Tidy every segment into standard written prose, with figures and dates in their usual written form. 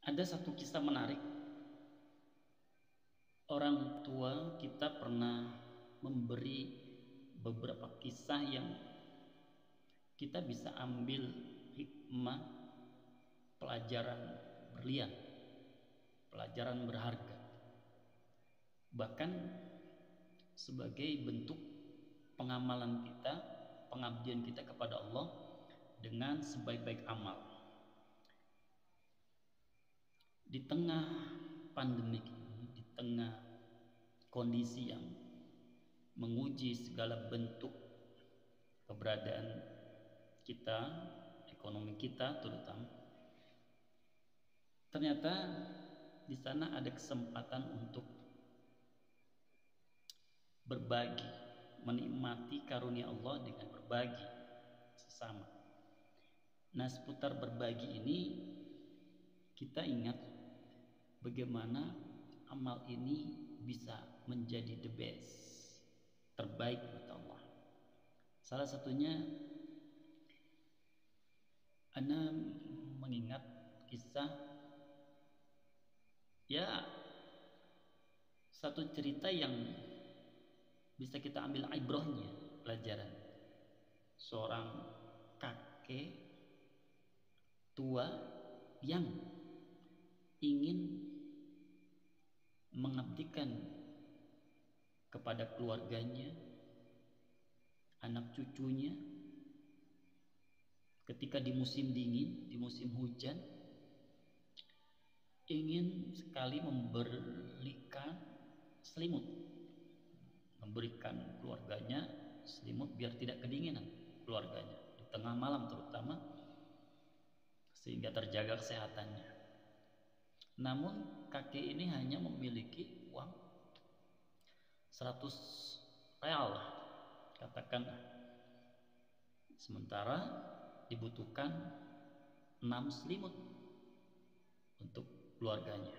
Ada satu kisah menarik. Orang tua kita pernah memberi beberapa kisah yang kita bisa ambil hikmah, pelajaran berlian, pelajaran berharga. Bahkan sebagai bentuk pengamalan kita, pengabdian kita kepada Allah dengan sebaik-baik amal. Di tengah pandemi ini, di tengah kondisi yang menguji segala bentuk keberadaan kita, ekonomi kita terutama, ternyata di sana ada kesempatan untuk berbagi, menikmati karunia Allah dengan berbagi sesama. Nah, seputar berbagi ini kita ingat bagaimana amal ini bisa menjadi the best, terbaik buat Allah. Salah satunya Ana mengingat kisah, ya, satu cerita yang bisa kita ambil ibrahnya, pelajaran. Seorang kakek tua yang ingin mengabdikan kepada keluarganya, anak cucunya, ketika di musim dingin, di musim hujan, ingin sekali memberikan selimut, memberikan keluarganya selimut biar tidak kedinginan keluarganya di tengah malam terutama, sehingga terjaga kesehatannya. Namun kakek ini hanya memiliki uang 100 real, katakan, sementara dibutuhkan 6 selimut untuk keluarganya.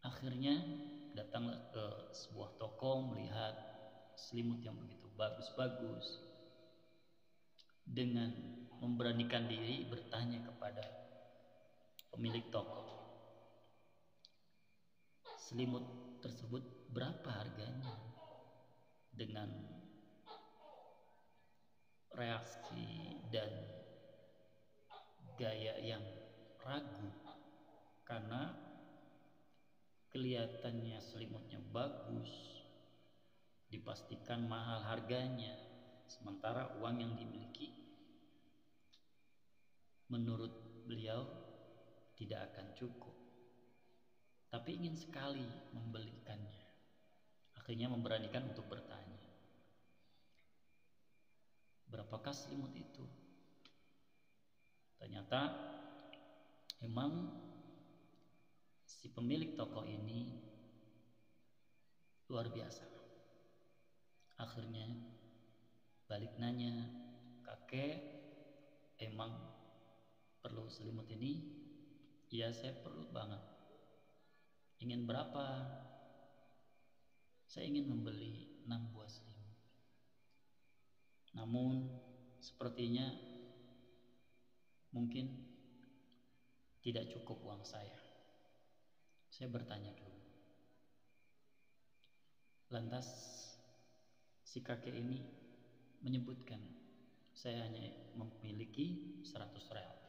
Akhirnya datanglah ke sebuah toko melihat selimut yang begitu bagus-bagus. Dengan memberanikan diri bertanya kepada pemilik toko, selimut tersebut berapa harganya? Dengan reaksi dan gaya yang ragu, karena kelihatannya selimutnya bagus, dipastikan mahal harganya, sementara uang yang dimiliki menurut beliau tidak akan cukup, tapi ingin sekali membelikannya. Akhirnya memberanikan untuk bertanya, berapakah selimut itu? Ternyata emang si pemilik toko ini luar biasa. Akhirnya balik nanya, kakek emang perlu selimut ini? Iya, saya perlu banget. Ingin berapa? Saya ingin membeli 6 buah selimut. Namun sepertinya mungkin tidak cukup uang saya. Saya bertanya dulu. Lantas si kakek ini menyebutkan, saya hanya memiliki 100 real.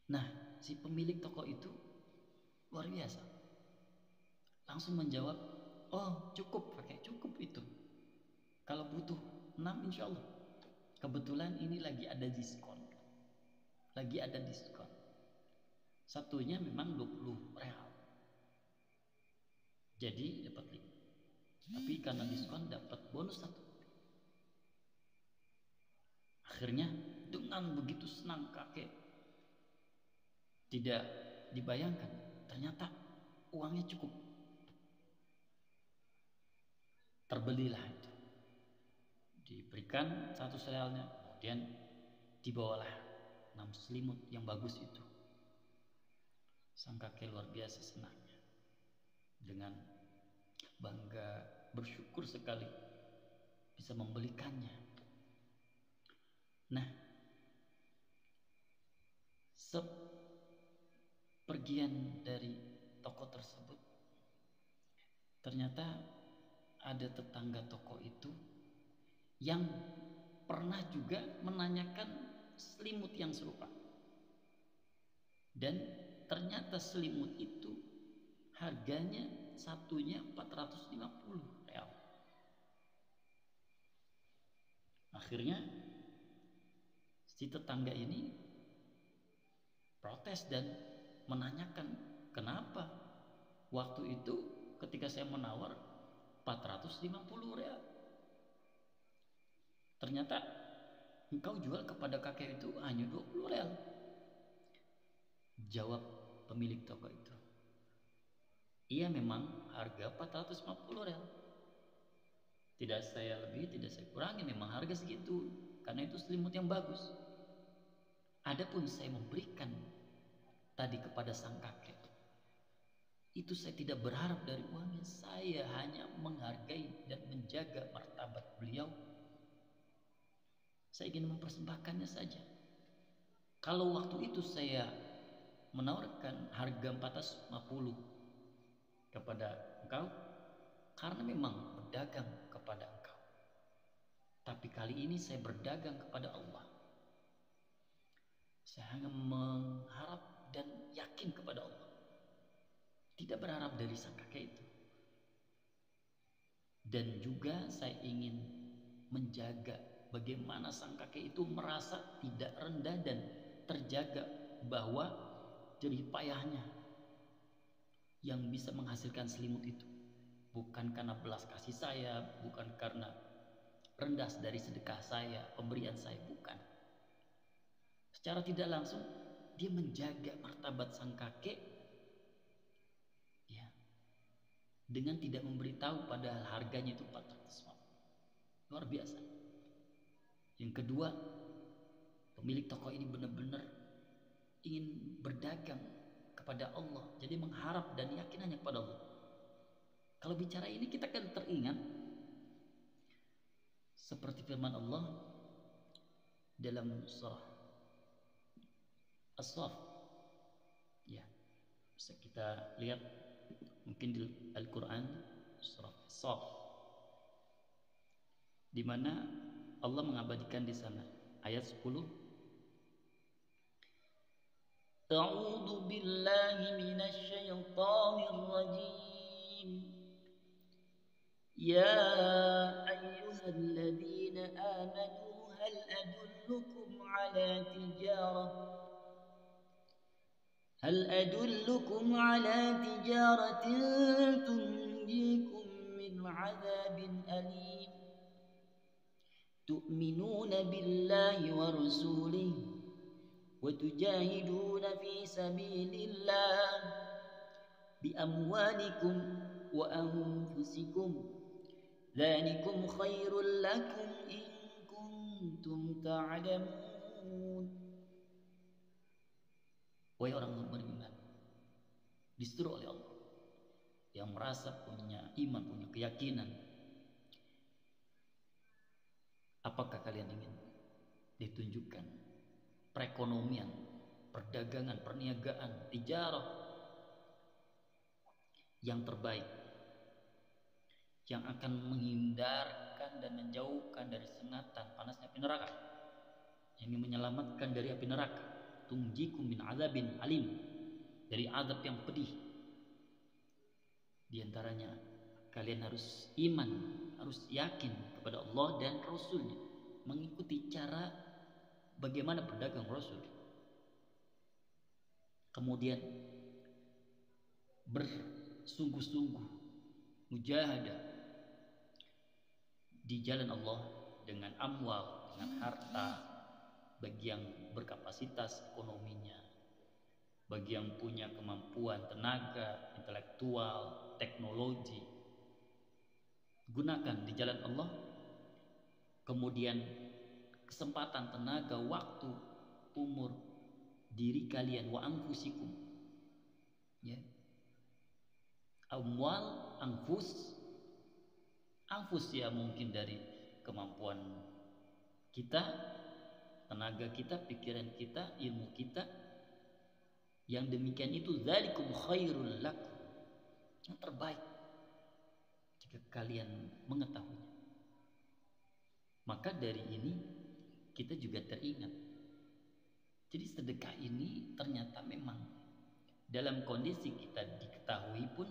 Nah, si pemilik toko itu luar biasa. Langsung menjawab, oh cukup, pakai cukup itu. Kalau butuh 6 insya Allah. Kebetulan ini lagi ada diskon. Satunya memang 20 real. Jadi dapat 5. Tapi karena diskon dapat bonus 1. Akhirnya dengan begitu senang kakek, tidak dibayangkan ternyata uangnya cukup. Terbelilah itu, diberikan 100 realnya, kemudian dibawalah 6 selimut yang bagus itu. Sang kakek luar biasa senangnya, dengan bangga bersyukur sekali bisa membelikannya. Nah, Sepergian dari toko tersebut, ternyata ada tetangga toko itu yang pernah juga menanyakan selimut yang serupa. Dan ternyata selimut itu harganya satunya 450 real. Akhirnya si tetangga ini protes dan menanyakan, kenapa waktu itu ketika saya menawar 450 real, ternyata engkau jual kepada kakek itu hanya 20 real. Jawab pemilik toko itu, iya memang harga 450 real, tidak saya lebih, tidak saya kurangi, memang harga segitu karena itu selimut yang bagus. Adapun saya memberikan tadi kepada sang kakek, itu saya tidak berharap dari uangnya, saya hanya menghargai dan menjaga martabat beliau. Saya ingin mempersembahkannya saja. Kalau waktu itu saya menawarkan harga 450 kepada engkau, karena memang berdagang kepada engkau. Tapi kali ini saya berdagang kepada Allah. Saya hanya mengharap dan yakin kepada Allah, tidak berharap dari sang kakek itu. Dan juga saya ingin menjaga bagaimana sang kakek itu merasa tidak rendah dan terjaga bahwa jerih payahnya yang bisa menghasilkan selimut itu bukan karena belas kasih saya, bukan karena rendah dari sedekah saya, pemberian saya, bukan. Secara tidak langsung dia menjaga martabat sang kakek ya, dengan tidak memberitahu padahal harganya itu 400. Luar biasa. Yang kedua, pemilik toko ini benar-benar ingin berdagang kepada Allah, jadi mengharap dan yakin hanya kepada Allah. Kalau bicara ini kita kan teringat seperti firman Allah dalam surah As-Saff. Ya, bisa kita lihat mungkin di Al-Quran surah As-Saff, di mana Allah mengabadikan di sana ayat 10. A'udzu billahi minasy syaithanir rajim. Ya ayyuhalladzina amanu hal adullukum ala tijarah tunjikum min 'adzabin alim tu'minuna billahi wa rasulihi وتجاهدون في سبيل الله بأموالكم وأنفسكم ذلكم خير لكم إن كنتم تعلمون. Wahai orang beriman, disuruh oleh Allah yang merasa punya iman, punya keyakinan, apakah kalian ingin ditunjukkan perekonomian, perdagangan, perniagaan, tijarah yang terbaik, yang akan menghindarkan dan menjauhkan dari sengatan panasnya api neraka, yang menyelamatkan dari api neraka, tunjikum min azabin alim, dari azab yang pedih. Di antaranya kalian harus iman, harus yakin kepada Allah dan Rasulnya, mengikuti cara bagaimana berdagang Rasul. Kemudian bersungguh-sungguh mujahadah di jalan Allah dengan amwal, dengan harta, bagi yang berkapasitas ekonominya, bagi yang punya kemampuan tenaga, intelektual, teknologi, gunakan di jalan Allah. Kemudian kesempatan, tenaga, waktu, umur, diri kalian, wa anfusikum, ya, amwal, anfus ya mungkin dari kemampuan kita, tenaga kita, pikiran kita, ilmu kita, Yang demikian itu dzalikum khairul lakum, yang terbaik jika kalian mengetahuinya. Maka dari ini kita juga teringat. Jadi sedekah ini ternyata memang dalam kondisi kita diketahui pun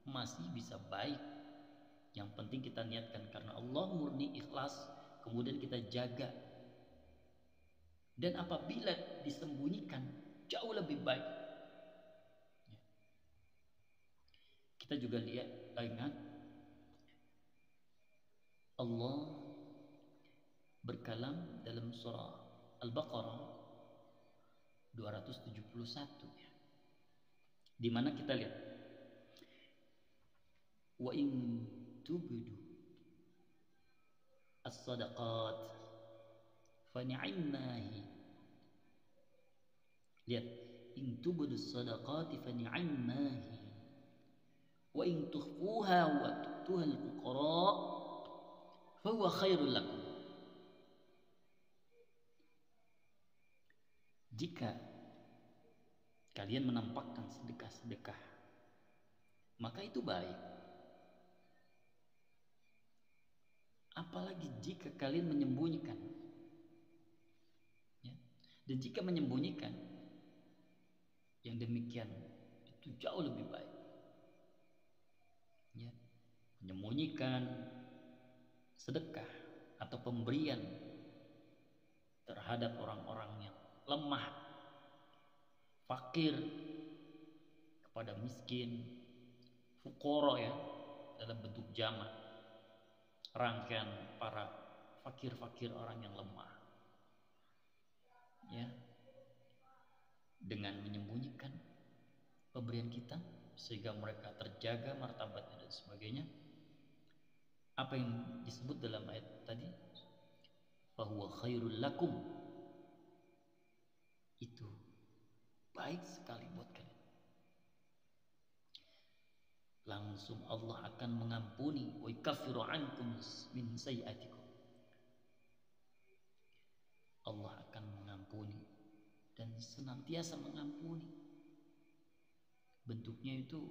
masih bisa baik. Yang penting kita niatkan karena Allah, murni ikhlas, kemudian kita jaga. Dan apabila disembunyikan jauh lebih baik. Kita juga ingat Allah berkalam dalam surah Al-Baqarah 271 ya. Di mana kita lihat wa in tubdu as-sadaqat fa ni'mahi. Lihat, in tubdu as-sadaqat fa ni'mahi wa in tukhfuha wa tu'tuha al-fuqara fa huwa khairul lakum. Jika kalian menampakkan sedekah-sedekah, maka itu baik. Apalagi jika kalian menyembunyikan. Ya. Dan jika menyembunyikan, yang demikian itu jauh lebih baik. Ya. Menyembunyikan sedekah atau pemberian terhadap orang-orang yang lemah, fakir, kepada miskin, fuqara ya, dalam bentuk jamak, rangkaian para fakir-fakir, orang yang lemah ya, dengan menyembunyikan pemberian kita sehingga mereka terjaga martabatnya dan sebagainya. Apa yang disebut dalam ayat tadi, fahuwa khairul lakum, itu baik sekali buat kalian. Langsung Allah akan mengampuni, wa yakfiru ankum min sayiatikum. Allah akan mengampuni dan senantiasa mengampuni. Bentuknya itu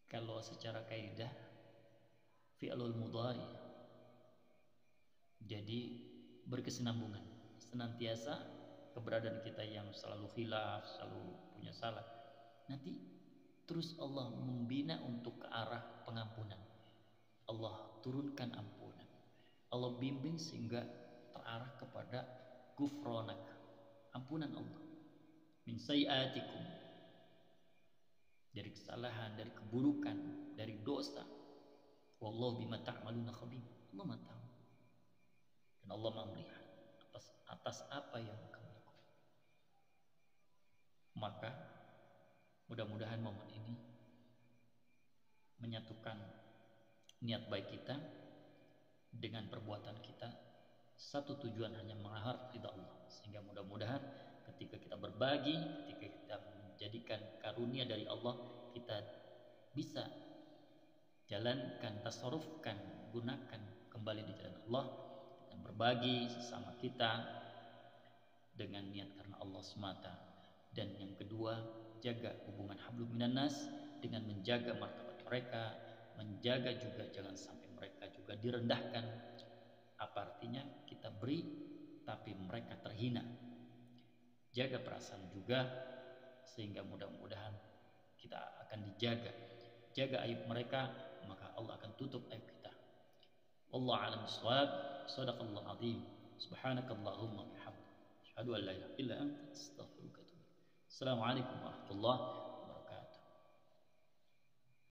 kalau secara kaidah fi'lul mudhari, jadi berkesinambungan. Senantiasa keberadaan kita yang selalu khilaf, selalu punya salah, nanti terus Allah membina untuk ke arah pengampunan. Allah turunkan ampunan, Allah bimbing sehingga terarah kepada gufranak, ampunan Allah, min sayiatikum, dari kesalahan, dari keburukan, dari dosa. Wallahu bima ta'maluna khabir. Allah Maha tahu dan Allah Maha melihat atas apa yang kamu lakukan. Maka mudah-mudahan momen ini menyatukan niat baik kita dengan perbuatan kita, satu tujuan hanya mengharap ridha Allah. Sehingga mudah-mudahan ketika kita berbagi, ketika kita menjadikan karunia dari Allah, kita bisa jalankan, tasarrufkan, gunakan kembali di jalan Allah dengan berbagi sesama kita dengan niat karena Allah semata. Dan yang kedua, jaga hubungan hablum minan nas dengan menjaga martabat mereka, menjaga juga jangan sampai mereka juga direndahkan. Apa artinya? Kita beri tapi mereka terhina. Jaga perasaan juga sehingga mudah-mudahan kita akan dijaga. Jaga aib mereka, maka Allah akan tutup aib kita. Wallahu a'lam bishawab. Shadaqallahu azim. Subhanakallahumma bihamdika, asyhadu an la ilaha illa anta, astaghfiruka wa atubu ilaik. Assalamualaikum warahmatullahi wabarakatuh.